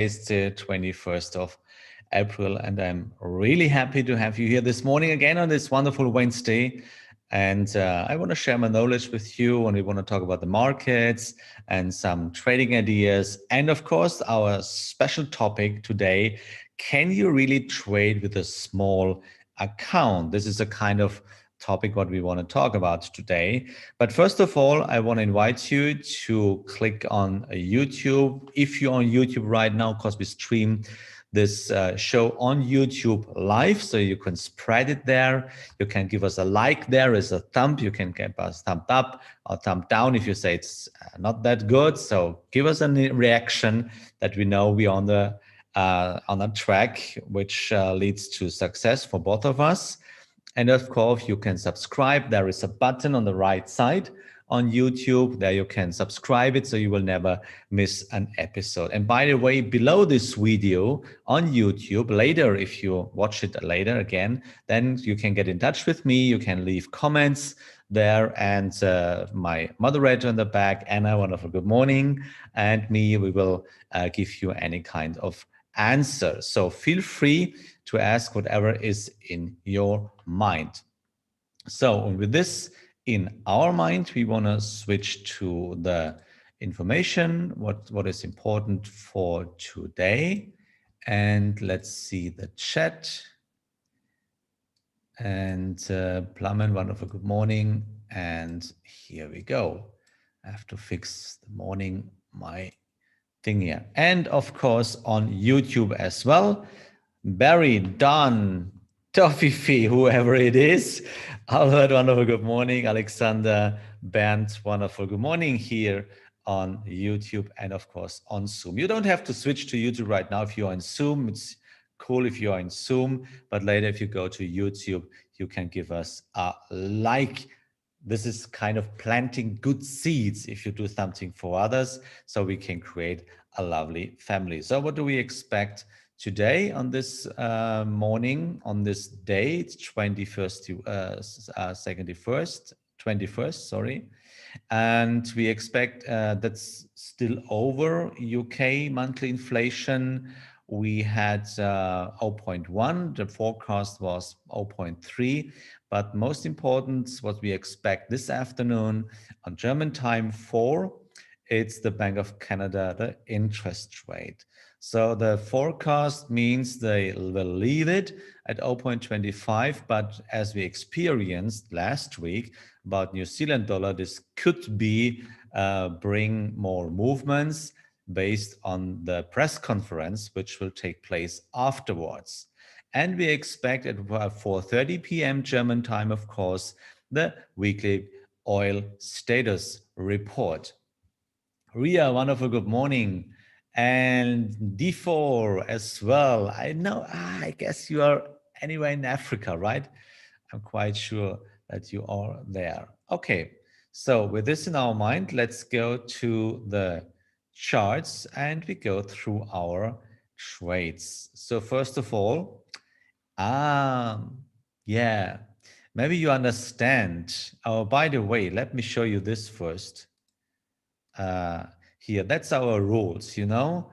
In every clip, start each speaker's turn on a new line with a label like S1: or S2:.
S1: It's the 21st of April, and I'm really happy to have you here this morning again on this wonderful Wednesday. And I want to share my knowledge with you, and we want to talk about the markets and some trading ideas. And of course, our special topic today, can you really trade with a small account? This is a kind of topic what we want to talk about today. But first of all, I want to invite you to click on YouTube. If you're on YouTube right now, because we stream this show on YouTube live, so you can spread it there. You can give us a like there as a thumb. You can give us thumb up or thumb down if you say it's not that good. So give us a reaction that we know we're on a track which leads to success for both of us. And of course, you can subscribe. There is a button on the right side on YouTube. There you can subscribe it so you will never miss an episode. And by the way, below this video on YouTube, later, if you watch it later again, then you can get in touch with me. You can leave comments there, and my moderator in the back, Anna, wonderful good morning, and me, we will give you any kind of answer. So feel free to ask whatever is in your mind. So with this in our mind, we want to switch to the information, what is important for today. And let's see the chat. And Plummen, wonderful good morning. And here we go. I have to fix the morning, my thing here. And of course on YouTube as well. Barry, Don, Tofifi, whoever it is. Albert, wonderful good morning. Alexander, Bernd, wonderful good morning here on YouTube and of course on Zoom. You don't have to switch to YouTube right now if you're on Zoom. It's cool if you're in Zoom, but later if you go to YouTube, you can give us a like. This is kind of planting good seeds if you do something for others, so we can create a lovely family. So what do we expect today on this morning, on this day? It's 21st, sorry. And we expect that's still over. UK monthly inflation, we had 0.1, the forecast was 0.3. But most important, what we expect this afternoon on German time 4, it's the Bank of Canada, the interest rate. So the forecast means they will leave it at 0.25, but as we experienced last week about New Zealand dollar, this could be bring more movements based on the press conference, which will take place afterwards. And we expect at 4:30 p.m. German time, of course, the weekly oil status report. Ria, wonderful good morning. And D4 as well. I know, I guess you are anywhere in Africa, right? I'm quite sure that you are there. Okay, so with this in our mind, let's go to the charts and we go through our trades. So first of all, yeah, maybe you understand. Oh, by the way, let me show you this first. Here, that's our rules, you know.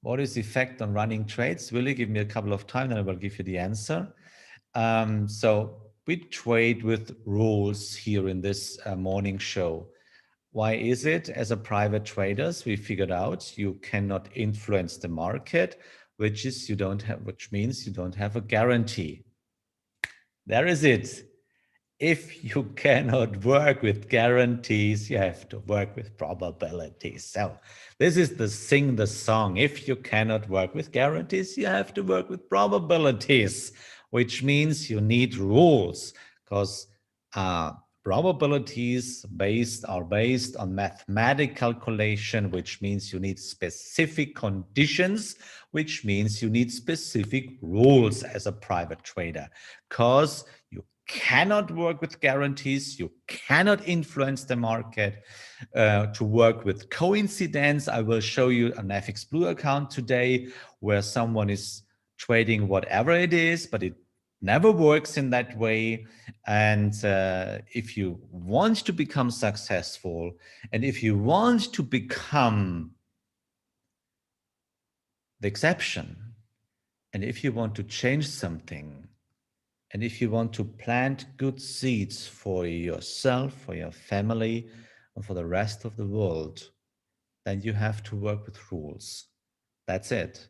S1: What is the effect on running trades? Will you give me a couple of time, then I will give you the answer. So we trade with rules here in this morning show. Why is it? As a private traders, we figured out you cannot influence the market, which means you don't have a guarantee. There is it. If you cannot work with guarantees, you have to work with probabilities. So this is the song. If you cannot work with guarantees, you have to work with probabilities, which means you need rules, because probabilities are based on mathematical calculation, which means you need specific conditions, which means you need specific rules as a private trader, because you cannot work with guarantees, you cannot influence the market. To work with coincidence, I will show you an FX Blue account today where someone is trading whatever it is, but it never works in that way. And if you want to become successful, and if you want to become the exception. And if you want to change something, and if you want to plant good seeds for yourself, for your family, and for the rest of the world, then you have to work with rules. That's it.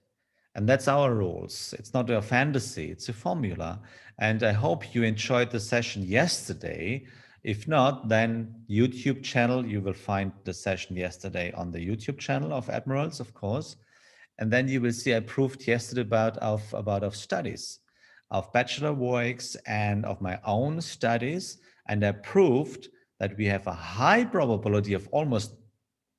S1: And that's our rules. It's not a fantasy, it's a formula. And I hope you enjoyed the session yesterday. If not, then YouTube channel, you will find the session yesterday on the YouTube channel of Admirals, of course. And then you will see I proved yesterday about of studies, of bachelor works and of my own studies. And I proved that we have a high probability of almost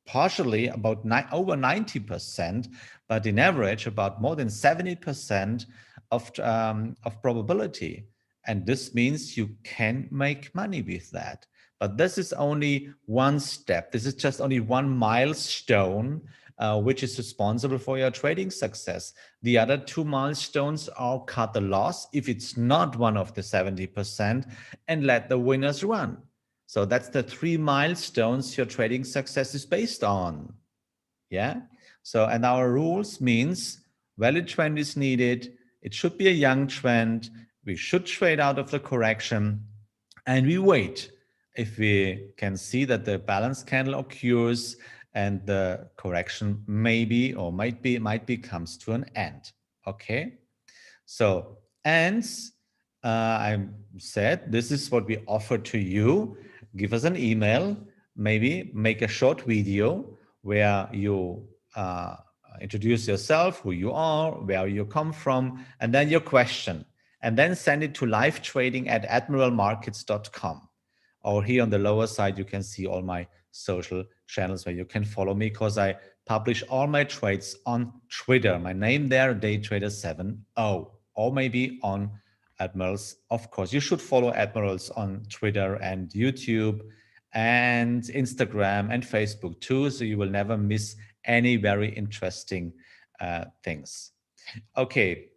S1: partially about over 90%, but in average about more than 70% of probability. And this means you can make money with that. But this is only one step. This is just only one milestone, which is responsible for your trading success. The other two milestones are cut the loss if it's not one of the 70% and let the winners run. So that's the 3 milestones your trading success is based on. Yeah. So, and our rules means valid trend is needed. It should be a young trend. We should trade out of the correction and we wait. If we can see that the balance candle occurs and the correction maybe or might be comes to an end. Okay. So, and I said, this is what we offer to you. Give us an email, maybe make a short video where you introduce yourself, who you are, where you come from, and then your question. And then send it to livetrading@admiralmarkets.com. Or here on the lower side, you can see all my social channels where you can follow me because I publish all my trades on Twitter. My name there, daytrader70, or maybe on Admirals. Of course, you should follow Admirals on Twitter and YouTube and Instagram and Facebook too, so you will never miss any very interesting things. Okay,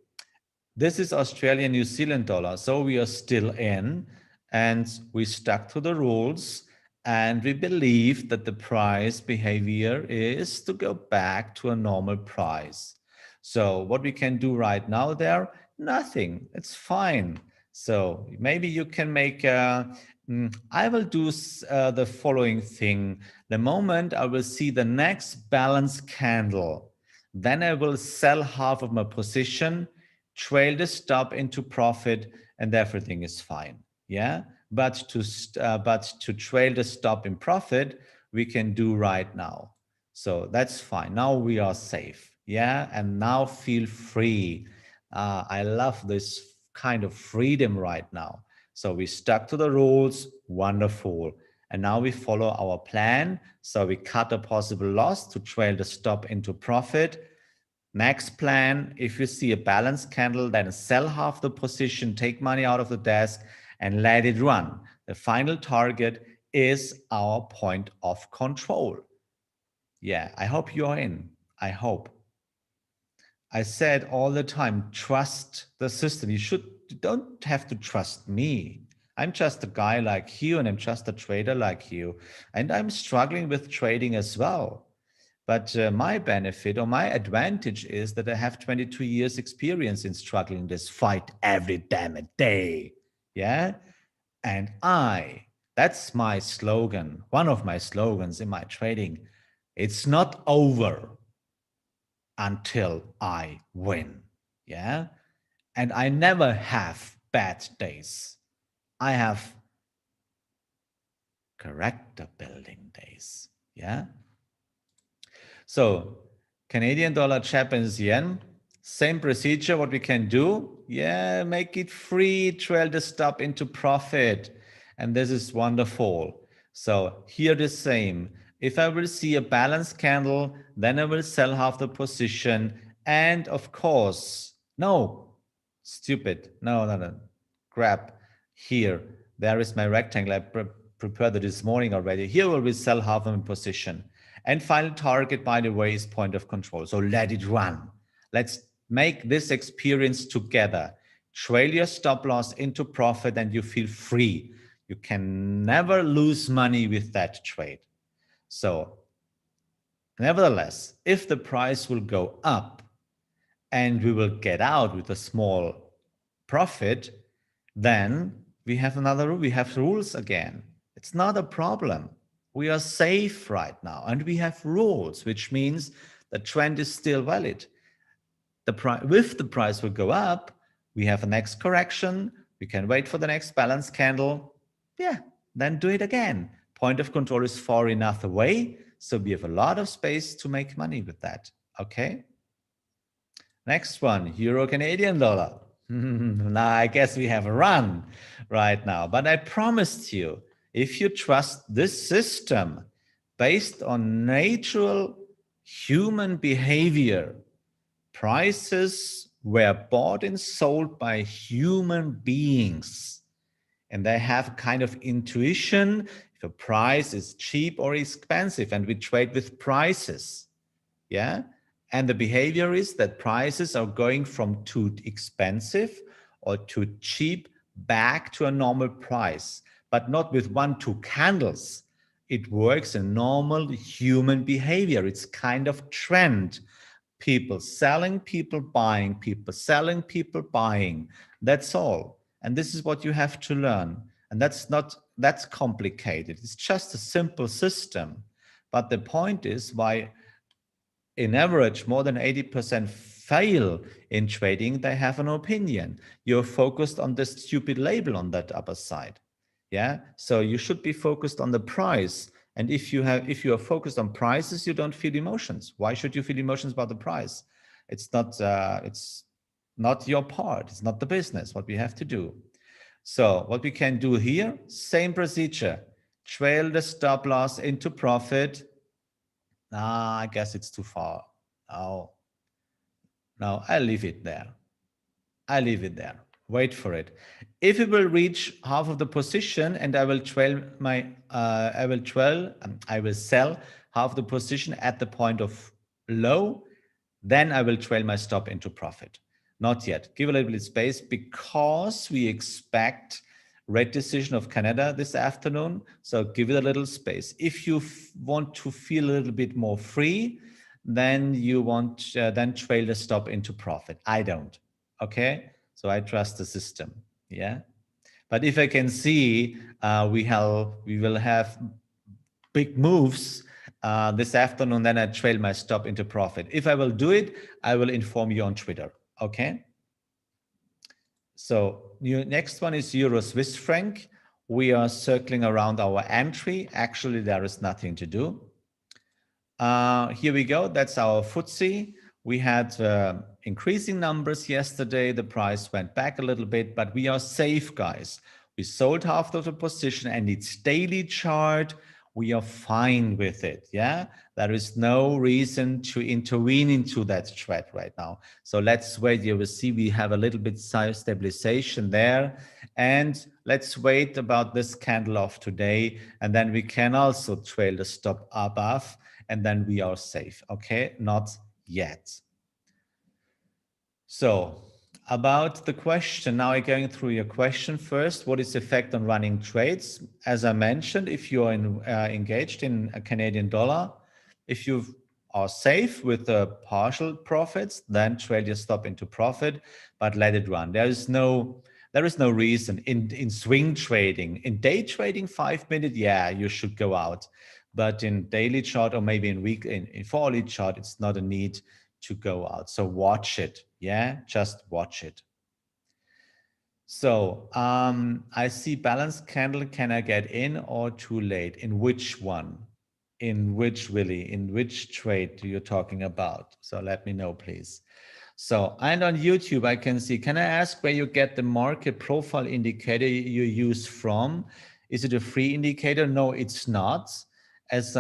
S1: this is Australian New Zealand dollar, so we are still in and we stuck to the rules and we believe that the price behavior is to go back to a normal price. So what we can do right now there, nothing, it's fine. So maybe you can make I will do the following thing. The moment I will see the next balance candle, then I will sell half of my position, trail the stop into profit, and everything is fine. Yeah, but to trail the stop in profit, we can do right now. So that's fine. Now we are safe. Yeah, and now feel free. I love this kind of freedom right now. So we stuck to the rules, wonderful. And now we follow our plan. So we cut a possible loss to trail the stop into profit. Next plan, if you see a balance candle, then sell half the position, take money out of the desk and let it run. The final target is our point of control. Yeah, I hope you are in. I hope. I said all the time, trust the system. You don't have to trust me. I'm just a guy like you and I'm just a trader like you. And I'm struggling with trading as well. But my benefit or my advantage is that I have 22 years experience in struggling this fight every damn day. Yeah. And that's my slogan. One of my slogans in my trading. It's not over until I win. Yeah. And I never have bad days. I have character building days. Yeah. So Canadian dollar, Japanese yen, same procedure. What we can do, yeah, make it free, trail the stop into profit. And this is wonderful. So here the same. If I will see a balanced candle, then I will sell half the position. And of course, no, stupid. No. Grab here. There is my rectangle. I prepared it this morning already. Here will we sell half of my position. And final target, by the way, is point of control. So let it run. Let's make this experience together. Trail your stop loss into profit and you feel free. You can never lose money with that trade. So nevertheless, if the price will go up, and we will get out with a small profit, then we have we have rules again. It's not a problem. We are safe right now, and we have rules, which means the trend is still valid. If the price will go up, we have a next correction. We can wait for the next balance candle. Yeah, then do it again. Point of control is far enough away, so we have a lot of space to make money with that. Okay. Next one, Euro Canadian dollar. Now I guess we have a run right now, but I promised you, if you trust this system based on natural human behavior, prices were bought and sold by human beings, and they have a kind of intuition if a price is cheap or expensive, and we trade with prices. Yeah. And the behavior is that prices are going from too expensive or too cheap back to a normal price, but not with 1-2 candles. It works in normal human behavior. It's kind of trend. People selling, people buying, people selling, people buying. That's all. And this is what you have to learn. And that's complicated. It's just a simple system. But the point is why in average, more than 80% fail in trading, they have an opinion. You're focused on the stupid label on that upper side. Yeah. So you should be focused on the price. And if you are focused on prices, you don't feel emotions. Why should you feel emotions about the price? It's not your part. It's not the business, what we have to do. So what we can do here, same procedure, trail the stop loss into profit. I guess it's too far. No, I'll leave it there. I'll leave it there. Wait for it. If it will reach half of the position, and I will sell half the position at the point of low, then I will trail my stop into profit. Not yet. Give a little bit of space because we expect rate decision of Canada this afternoon. So give it a little space. If you want to feel a little bit more free, then you want then trail the stop into profit. I don't. Okay. So I trust the system. Yeah. But if I can see we will have big moves this afternoon, then I trail my stop into profit. If I will do it, I will inform you on Twitter. Okay. So next one is Euro Swiss franc. We are circling around our entry. Actually, there is nothing to do. Here we go. That's our FTSE. We had increasing numbers yesterday. The price went back a little bit, but we are safe, guys. We sold half of the position, and its daily chart, we are fine with it. Yeah, there is no reason to intervene into that trade right now. So let's wait. You will see we have a little bit stabilization there, and let's wait about this candle of today, and then we can also trail the stop above, and then we are safe. Okay, not yet. So about the question, now I'm going through your question first. What is the effect on running trades? As I mentioned, if you're engaged in a Canadian dollar, if you are safe with the partial profits, then trail your stop into profit, but let it run. There is no reason in swing trading. In day trading, 5 minute, yeah, you should go out. But in daily chart or maybe in 4-hourly chart, it's not a need to go out. So watch it. Yeah, just watch it. So I see balanced candle. Can I get in or too late? In which one? In which, Willie? In which trade are you talking about? So let me know, please. So, and on YouTube, I can see, can I ask where you get the market profile indicator you use from? Is it a free indicator? No, it's not. As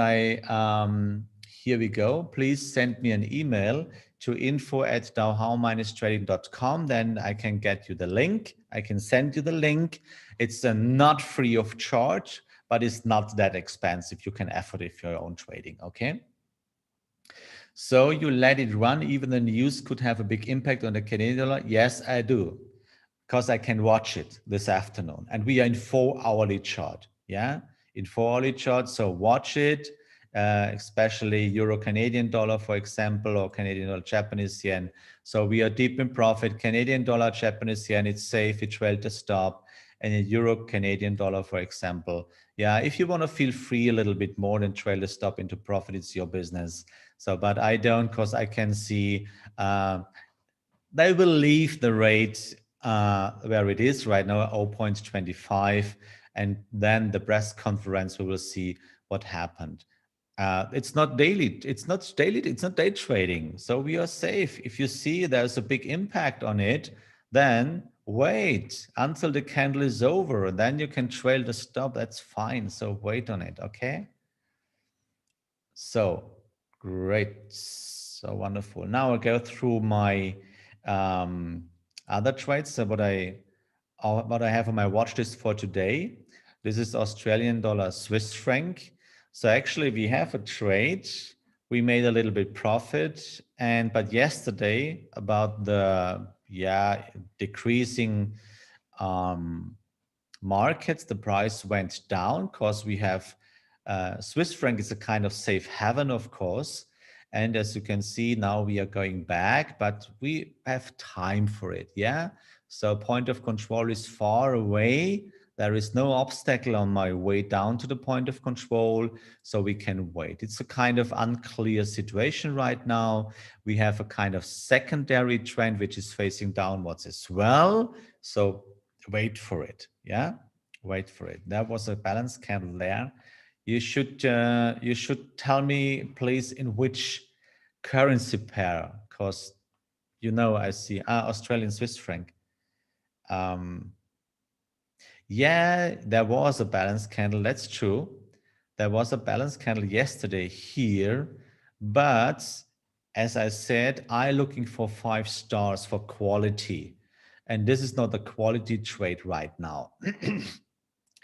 S1: here we go. Please send me an email to info@dowhow-trading.com. Then I can get you the link. I can send you the link. It's not free of charge, but it's not that expensive. You can afford it for your own trading. Okay. So you let it run, even the news could have a big impact on the Canadian dollar. Yes, I do, because I can watch it this afternoon. And we are in 4-hourly chart. Yeah, in 4-hourly chart. So watch it. especially Euro Canadian dollar, for example, or Canadian dollar Japanese yen. So we are deep in profit. Canadian dollar, Japanese yen, it's safe, it trailed the stop. And in Euro Canadian dollar, for example, yeah, if you want to feel free a little bit more than trail the stop into profit, it's your business. So, but I don't, because I can see they will leave the rate where it is right now, 0.25, and then the press conference we will see what happened. It's not daily, it's not day trading, so we are safe. If you see there's a big impact on it, then wait until the candle is over, and then you can trail the stop. That's fine. So wait on it, okay? So great, so wonderful. Now I'll go through my other trades. So what I have on my watch list for today. This is Australian dollar Swiss franc. So actually we have a trade. We made a little bit profit, but yesterday about the decreasing markets, the price went down because we have Swiss franc is a kind of safe haven, of course. And as you can see, now we are going back, but we have time for it. Yeah. So point of control is far away. There is no obstacle on my way down to the point of control, so we can wait. It's a kind of unclear situation right now. We have a kind of secondary trend which is facing downwards as well. So wait for it. Yeah, wait for it. There was a balance candle there. You should tell me, please, in which currency pair, because I see Australian Swiss franc. Yeah, there was a balance candle. That's true. There was a balance candle yesterday here, but as I said, I'm looking for 5 stars for quality, and this is not a quality trade right now.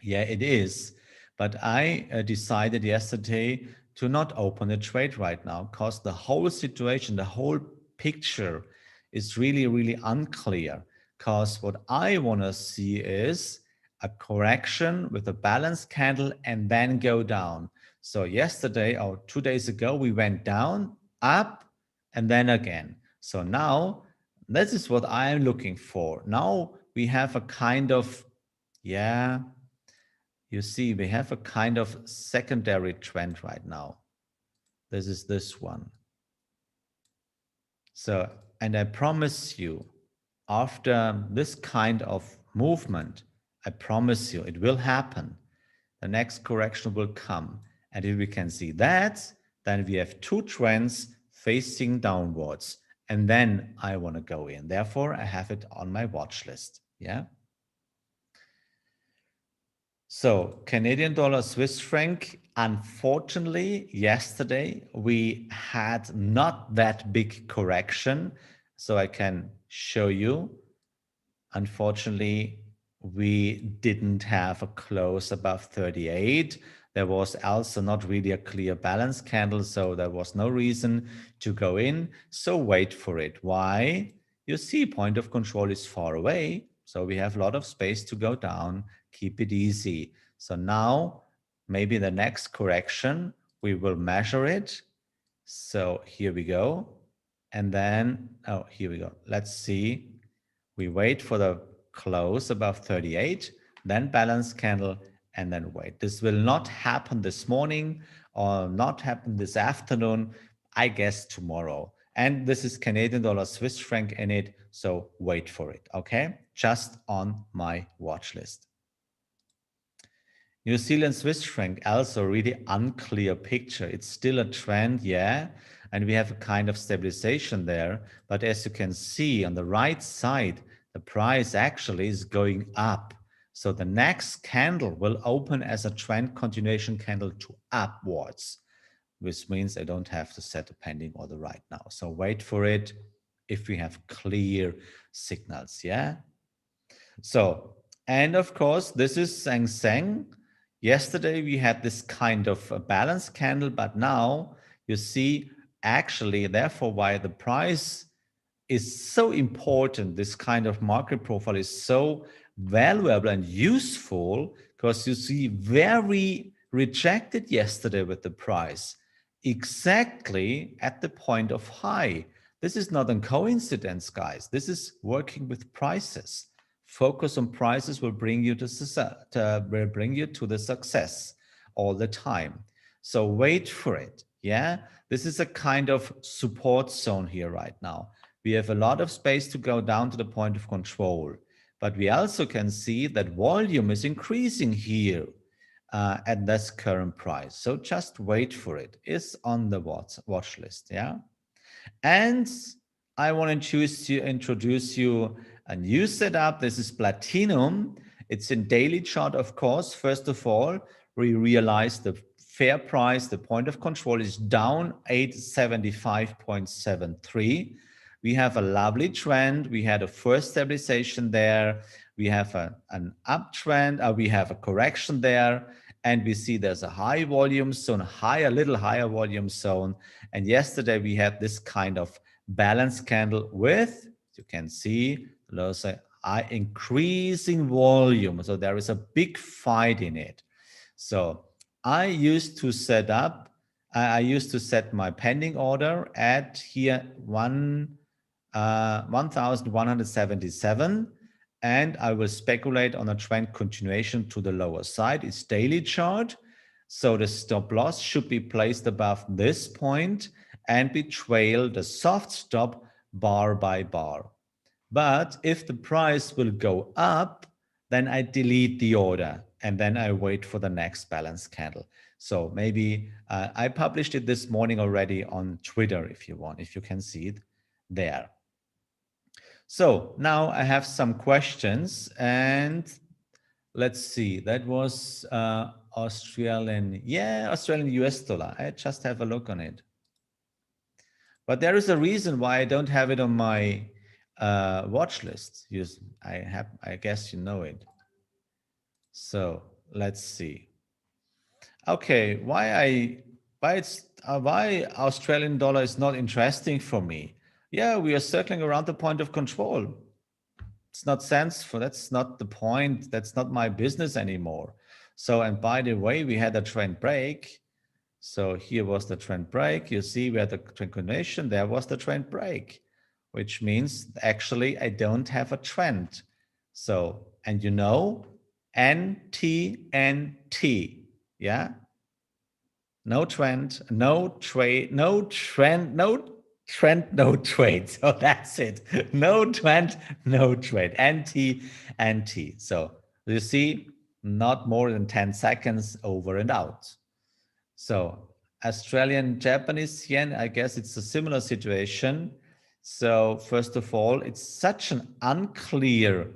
S1: Yeah, it is. But I decided yesterday to not open a trade right now because the whole situation, the whole picture is really, really unclear. Because what I want to see is a correction with a balanced candle and then go down. So yesterday or 2 days ago, we went down, up, and then again. So now this is what I'm looking for. Now we have a kind of, you see, we have a kind of secondary trend right now. This is this one. So, and I promise you, after this kind of movement, I promise you it will happen. The next correction will come. And if we can see that, then we have 2 trends facing downwards. And then I want to go in. Therefore, I have it on my watch list. Yeah. So Canadian dollar, Swiss franc, unfortunately, yesterday we had not that big correction. So I can show you, unfortunately, we didn't have a close above 38. There was also not really a clear balance candle, so there was no reason to go in. So wait for it. Why? You see, point of control is far away. So we have a lot of space to go down. Keep it easy. So now, maybe the next correction, we will measure it. So here we go. And then, oh, here we go. Let's see. We wait for the close above 38, then balance candle, and then wait. This will not happen this morning or not happen this afternoon, I guess tomorrow. And this is Canadian dollar, Swiss franc in it, so wait for it, okay? Just on my watch list. New Zealand Swiss franc, also really unclear picture. It's still a trend, yeah, and we have a kind of stabilization there. But as you can see on the right side, the price actually is going up. So the next candle will open as a trend continuation candle to upwards, which means I don't have to set a pending order right now. So wait for it if we have clear signals, yeah? So, and of course, this is Hang Seng. Yesterday, we had this kind of a balance candle, but now you see actually, therefore, why the price is so important. This kind of market profile is so valuable and useful because you see very rejected yesterday with the price. exactly at the point of high. This is not a coincidence, guys. This is working with prices. Focus on prices will bring you to the success all the time. So wait for it. Yeah, this is a kind of support zone here right now. We have a lot of space to go down to the point of control, but we also can see that volume is increasing here at this current price. So just wait for it. It's on the watch list. Yeah. And I want to introduce you a new setup. This is Platinum. It's in daily chart, of course. First of all, we realize the fair price, the point of control is down 875.73. We have a lovely trend. We had a first stabilization there. We have an uptrend. We have a correction there. And we see there's a high volume zone, a little higher volume zone. And yesterday we had this kind of balance candle with, you can see, there's a increasing volume. So there is a big fight in it. So I used to set my pending order at here 1177, and I will speculate on a trend continuation to the lower side. It's daily chart. So the stop loss should be placed above this point and be trailed the soft stop bar by bar. But if the price will go up, then I delete the order and then I wait for the next balance candle. So maybe I published it this morning already on Twitter if you want, if you can see it there. So now I have some questions, and let's see. That was Australian US dollar. I just have a look on it. But there is a reason why I don't have it on my watch list. I guess you know it. So let's see. Okay, why Australian dollar is not interesting for me? Yeah, we are circling around the point of control. It's not sensible. That's not the point. That's not my business anymore. So, and by the way, we had a trend break. So here was the trend break. You see we had the trend continuation. There was the trend break, which means actually I don't have a trend. So, and you know, NTNT, yeah? No trend, no trade, no trend, no trend, no trade. So that's it. No trend, no trade. NT. So you see, not more than 10 seconds over and out. So Australian Japanese yen, I guess it's a similar situation. So first of all, it's such an unclear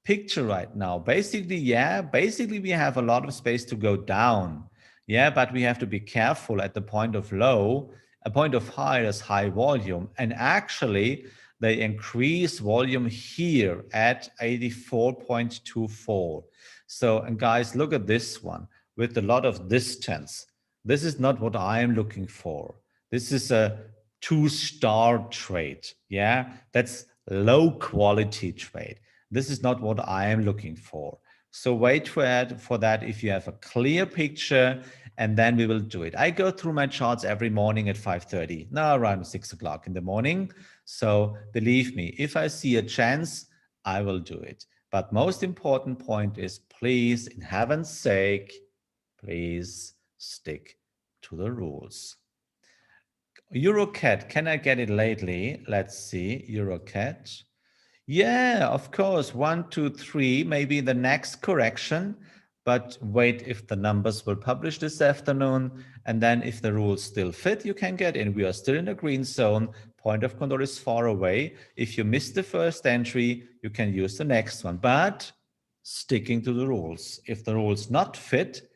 S1: picture right now. Basically, we have a lot of space to go down. Yeah, but we have to be careful at the point of low. A point of high is high volume. And actually, they increase volume here at 84.24. So, and guys, look at this one with a lot of distance. This is not what I am looking for. This is a 2-star trade. Yeah, that's low quality trade. This is not what I am looking for. So wait for that if you have a clear picture, and then we will do it. I go through my charts every morning at 5:30, now around 6 o'clock in the morning. So believe me, if I see a chance, I will do it. But most important point is, please, in heaven's sake, please stick to the rules. EuroCat, can I get it lately? Let's see, EuroCat. Yeah, of course, 1, 2, 3, maybe the next correction, but wait if the numbers will publish this afternoon, and then if the rules still fit, you can get in. We are still in the green zone, point of control is far away. If you miss the first entry, you can use the next one, but sticking to the rules. If the rules not fit,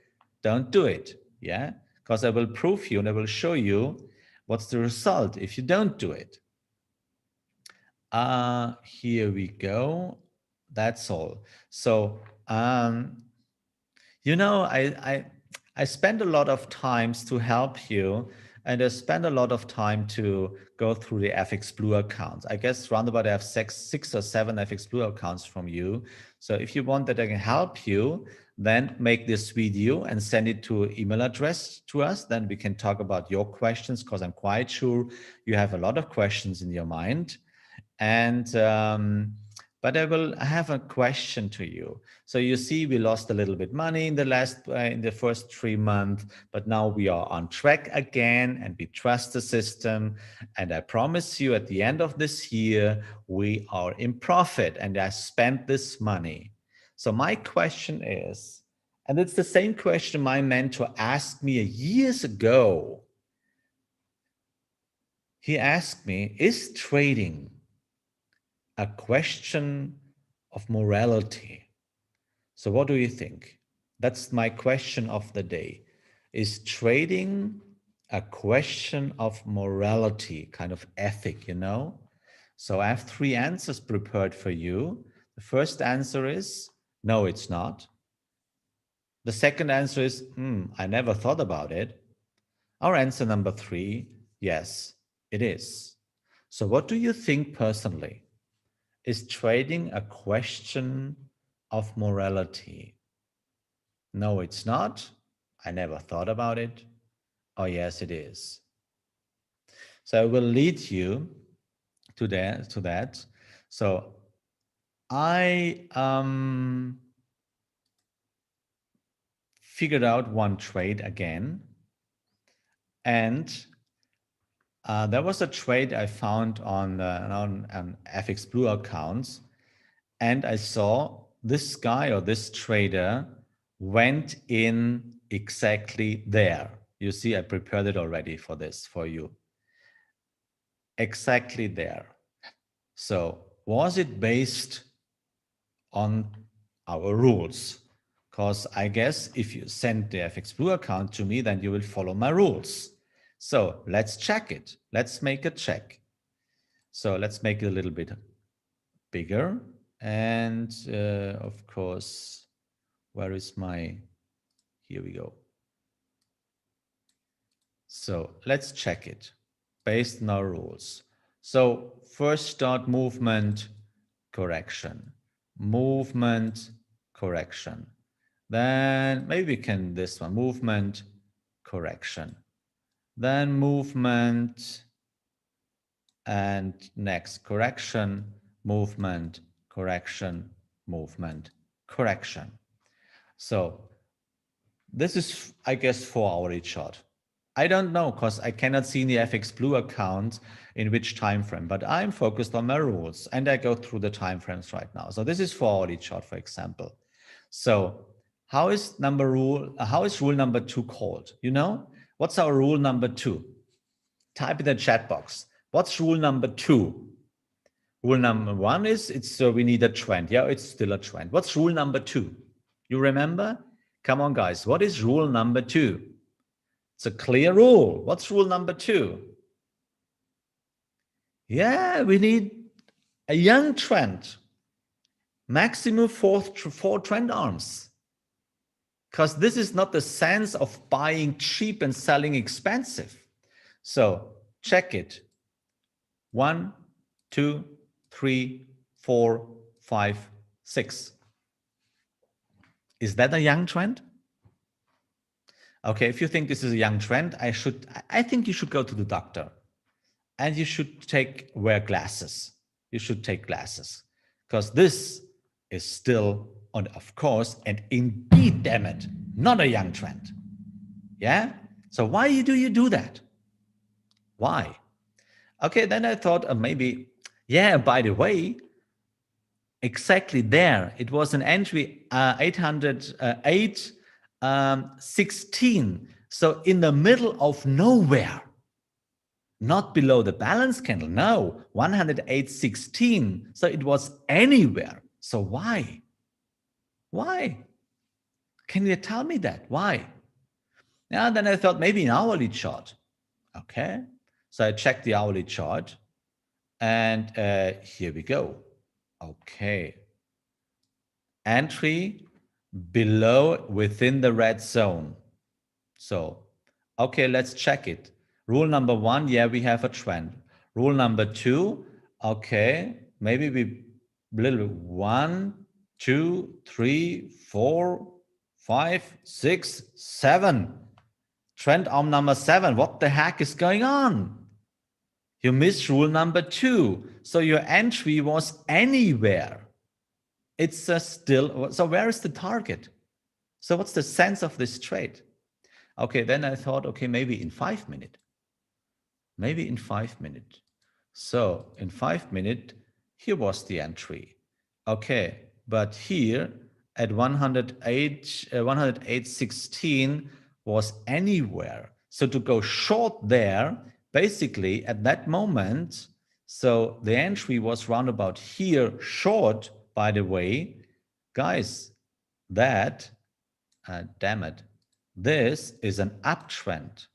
S1: don't do it, yeah? Because I will prove you and I will show you what's the result if you don't do it. Here we go. That's all. So, you know, I spend a lot of times to help you and I spent a lot of time to go through the FX Blue accounts. I guess round about I have six or seven FX Blue accounts from you. So if you want that I can help you, then make this video and send it to email address to us. Then we can talk about your questions, because I'm quite sure you have a lot of questions in your mind. And but I have a question to you. So you see, we lost a little bit money in the first 3 months, but now we are on track again, and we trust the system. And I promise you, at the end of this year, we are in profit, and I spent this money. So my question is, and it's the same question my mentor asked me years ago. He asked me, is trading a question of morality? So what do you think? That's my question of the day. Is trading a question of morality, kind of ethic, you know? So I have 3 answers prepared for you. The first answer is, no, it's not. The second answer is, I never thought about it. Our answer number 3, yes, it is. So what do you think personally? Is trading a question of morality? No, it's not. I never thought about it. Oh, yes, it is. So I will lead you to that. So I figured out one trade again, and there was a trade I found on FX Blue accounts, and I saw this guy or this trader went in exactly there. You see, I prepared it already for this for you. Exactly there. So was it based on our rules? Because I guess if you send the FX Blue account to me, then you will follow my rules. So let's check it. Let's make a check. So let's make it a little bit bigger. And of course, where is my, here we go. So let's check it based on our rules. So first start movement, correction, movement, correction. Then maybe we can this one, movement, correction. Then movement, and next correction, movement, correction, movement, correction. So this is, I guess, 4-hourly chart. I don't know, because I cannot see in the FX Blue account in which time frame, but I'm focused on my rules, and I go through the time frames right now. So this is 4-hourly chart, for example. So how is rule number 2 called? You know, what's our rule number 2? Type in the chat box. What's rule number 2? Rule number 1 is we need a trend. Yeah, it's still a trend. What's rule number 2? You remember? Come on, guys. What is rule number 2? It's a clear rule. What's rule number 2? Yeah, we need a young trend. Maximum four trend arms. Because this is not the sense of buying cheap and selling expensive. So check it. 1, 2, 3, 4, 5, 6. Is that a young trend? Okay, if you think this is a young trend, I think you should go to the doctor, and you should wear glasses. You should take glasses, because this is still, and of course, and indeed, damn it, not a young trend. Yeah. So why do you do that? Why? Okay, then I thought maybe, yeah. By the way, exactly there, it was an entry 808. 16. So in the middle of nowhere, not below the balance candle. No, 108.16. So it was anywhere. So why? Why? Can you tell me that? Why? Yeah, then I thought maybe an hourly chart. Okay. So I checked the hourly chart, and here we go. Okay. Entry below within the red zone. So, okay, let's check it. Rule number one, yeah, we have a trend. Rule number two, okay, maybe we little bit 1, 2, 3, 4, 5, 6, 7. Trend arm number 7. What the heck is going on? You missed rule number 2. So your entry was anywhere. It's still, so where is the target? So what's the sense of this trade? Okay, then I thought, okay, maybe in 5 minutes. Maybe in 5 minutes. So in 5 minutes, here was the entry. Okay, but here at 108.16 was anywhere. So to go short there, basically at that moment, so the entry was round about here short, by the way. Guys, that, damn it, this is an uptrend.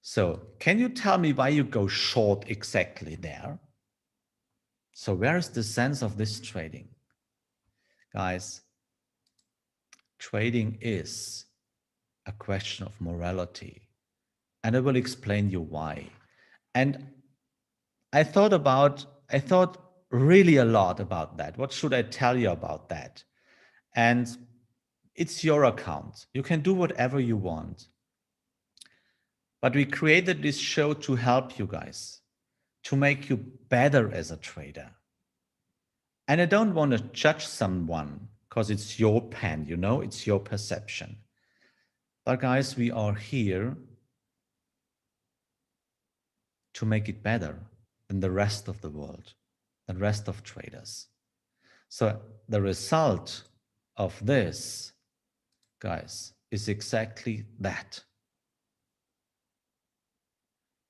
S1: So can you tell me why you go short exactly there? So where is the sense of this trading? Guys, trading is a question of morality. And I will explain you why. And I thought really a lot about that. What should I tell you about that? And it's your account. You can do whatever you want. But we created this show to help you guys, to make you better as a trader. And I don't want to judge someone because it's your pen, you know, it's your perception. But guys, we are here to make it better than the rest of the world, the rest of traders. So the result of this, guys, is exactly that.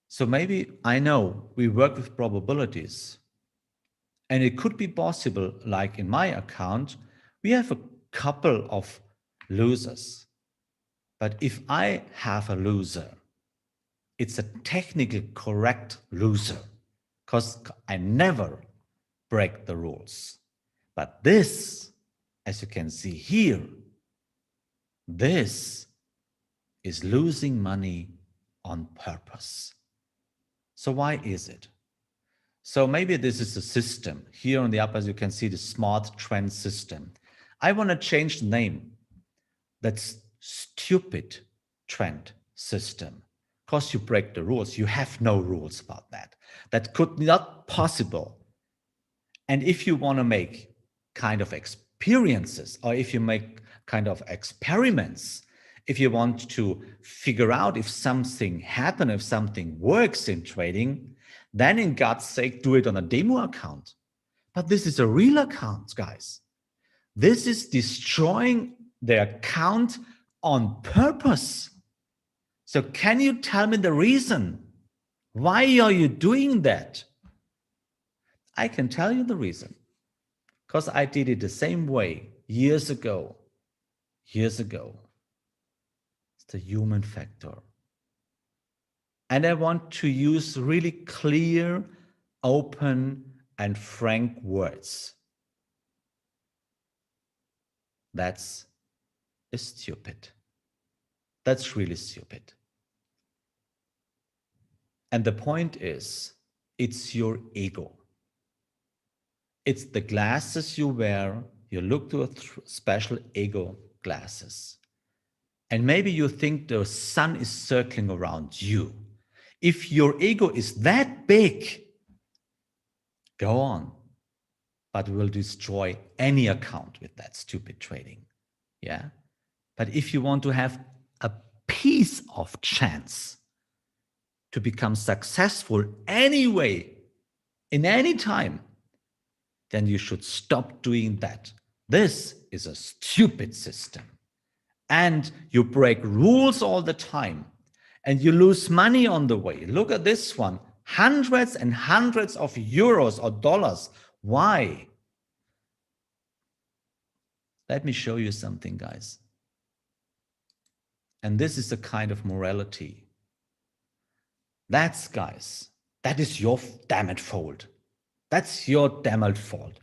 S1: So maybe I know we work with probabilities, and it could be possible, like in my account, we have a couple of losers. But if I have a loser, it's a technically correct loser because I never break the rules. But this, as you can see here, this is losing money on purpose. So why is it? So maybe this is a system. Here on the upper, as you can see, the smart trend system. I want to change the name. That's stupid trend system. Because you break the rules. You have no rules about that. That could not possible. And if you want to make kind of experiences, or if you make kind of experiments, if you want to figure out if something happens, if something works in trading, then in God's sake, do it on a demo account. But this is a real account, guys. This is destroying the account on purpose. So can you tell me the reason? Why are you doing that? I can tell you the reason. Because I did it the same way years ago. Years ago. It's the human factor. And I want to use really clear, open, and frank words. That's stupid. That's really stupid. And the point is, it's your ego. It's the glasses you wear. You look through special ego glasses. And maybe you think the sun is circling around you. If your ego is that big, go on. But we will destroy any account with that stupid trading. Yeah. But if you want to have a piece of chance to become successful anyway, in any time, then you should stop doing that. This is a stupid system. And you break rules all the time. And you lose money on the way. Look at this one. Hundreds and hundreds of euros or dollars. Why? Let me show you something, guys. And this is a kind of morality. That's, guys, that is your damn it fault. That's your damn it fault.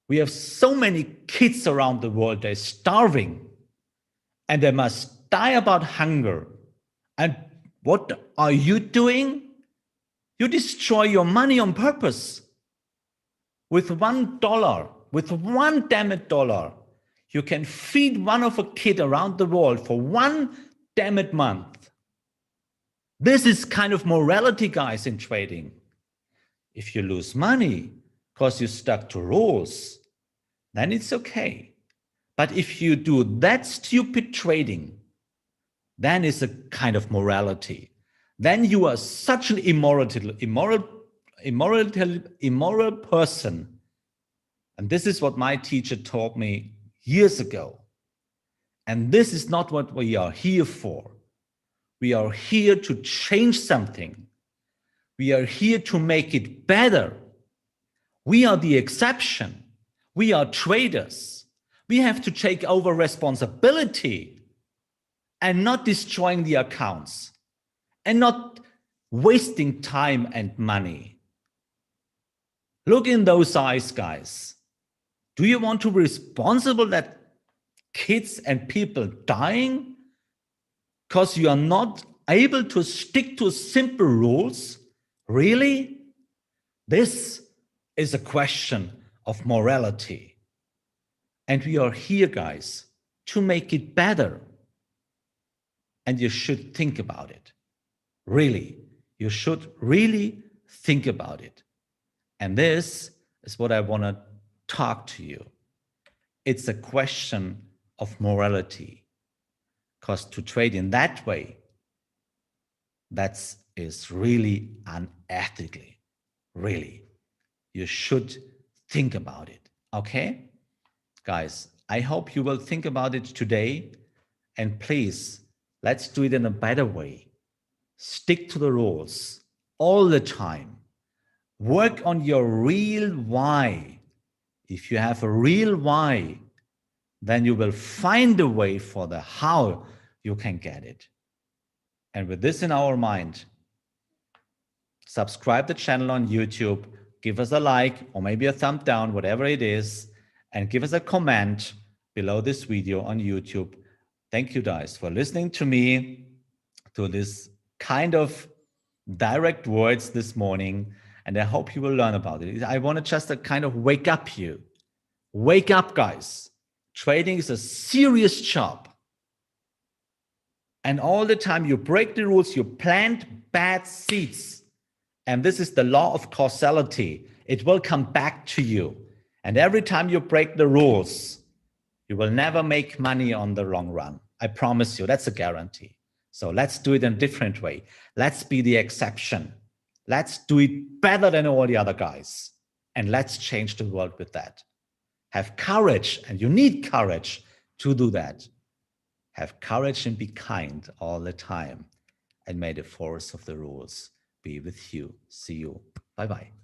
S1: We have so many kids around the world, they're starving. And they must die about hunger. And What are you doing? You destroy your money on purpose. With $1, with one damn it dollar, you can feed one of a kid around the world for one damn it month. This is kind of morality, guys, in trading. If you lose money because you stuck to rules, then it's okay. But if you do that stupid trading, then it's a kind of morality. Then you are such an immoral person. And this is what my teacher taught me years ago. And this is not what we are here for. We are here to change something. We are here to make it better. We are the exception. We are traders. We have to take over responsibility and not destroying the accounts and not wasting time and money. Look in those eyes, guys. Do you want to be responsible that kids and people dying because you are not able to stick to simple rules? Really? This is a question of morality. And we are here, guys, to make it better. And you should think about it. Really, you should really think about it. And this is what I want to talk to you. It's a question of morality. Because to trade in that way, that is really unethically. Really. You should think about it. Okay? Guys, I hope you will think about it today. And please, let's do it in a better way. Stick to the rules all the time. Work on your real why. If you have a real why, then you will find a way for the how you can get it. And with this in our mind, subscribe the channel on YouTube, give us a like or maybe a thumb down, whatever it is, and give us a comment below this video on YouTube. Thank you guys for listening to me, to this kind of direct words this morning, and I hope you will learn about it. I want to just kind of wake up you. Wake up, guys. Trading is a serious job. And all the time you break the rules, you plant bad seeds. And this is the law of causality. It will come back to you. And every time you break the rules, you will never make money on the long run. I promise you, that's a guarantee. So let's do it in a different way. Let's be the exception. Let's do it better than all the other guys. And let's change the world with that. Have courage, and you need courage to do that. Have courage and be kind all the time. And may the force of the rules be with you. See you. Bye-bye.